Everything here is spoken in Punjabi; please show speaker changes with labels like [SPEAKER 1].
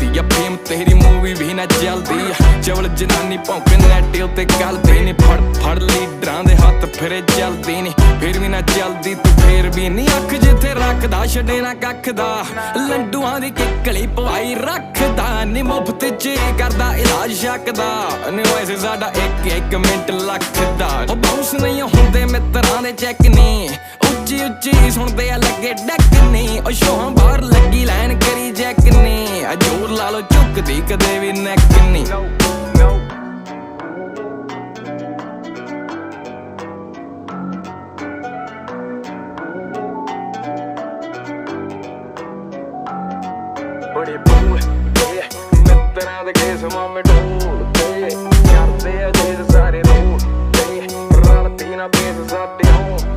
[SPEAKER 1] ਚੱਲਦੀ ਆ ਫੇਮ ਤੇਰੀ ਮੂਵੀ ਵੀ ਨਾ ਚੱਲਦੀ ਆ ਚਵਲ ਜਨਾਨੀ ਭੌਂਕੇ ਨੈਟ ਉੱਤੇ ਗਲਦੀ ਨੀ ਫੜ ਫੜ ਲੀਡਰਾਂ ਦੇ ਹੱਥ ਫਿਰੇ ਚੱਲਦੀ ਨੀ ਫਿਰ ਵੀ ਨਾ ਚੱਲਦੀ ਤੂੰ ਫੇਰ ਵੀ ਨੀ ਅੱਖ ਜਿੱਥੇ ਰੱਖਦਾ ਛੱਡੇ ਨਾ ਕੱਖ ਦਾ ਲੰਡੂਆਂ ਦੀ ਕਿੱਕਲੀ ਪਵਾਈ ਰੱਖਦਾ ਨੀ ਮੁਫਤ ਚ ਕਰਦਾ ਇਲਾਜ ਸ਼ੱਕ ਦਾ ਨੀ ਵੈਸੇ ਸਾਡਾ ਇੱਕ ਮਿੰਟ ਲੱਖ ਦਾ ਉਹ ਬਾਉਂਸ ਨਹੀਂ ਹੁੰਦੇ ਮਿੱਤਰਾਂ ਦੇ ਚੈੱਕ ਨੀ ਉੱਚੀ ਉੱਚੀ ਸੁਣਦੇ ਆ ਲੱਗੇ ਡੈਕ ਨੀ ਉਹ ਸ਼ੋਹਾਂ ਬਾਹਰ ਲੱਗੀ ਲਾਈਨ ਕਰੀ ਜੈਕ ਨੀ ਆ ਜੋਰ ਲਾ ਲੋ ਝੁਕਦੀ ਕਦੇ ਵੀ ਨੈਕ ਨੀ ਬੜੇ ਬੂਏ ਮਿੱਤਰਾਂ ਦੇ ਕੇਸ ਮਾਮੇ ਢੋਲਦੇ ਕਰਦੇ ਆ ਜੇ ਸਾਰੇ ਰੋਲਦੇ ਰਲਦੀ ਨਾ ਬੇਸ ਸਾਡੇ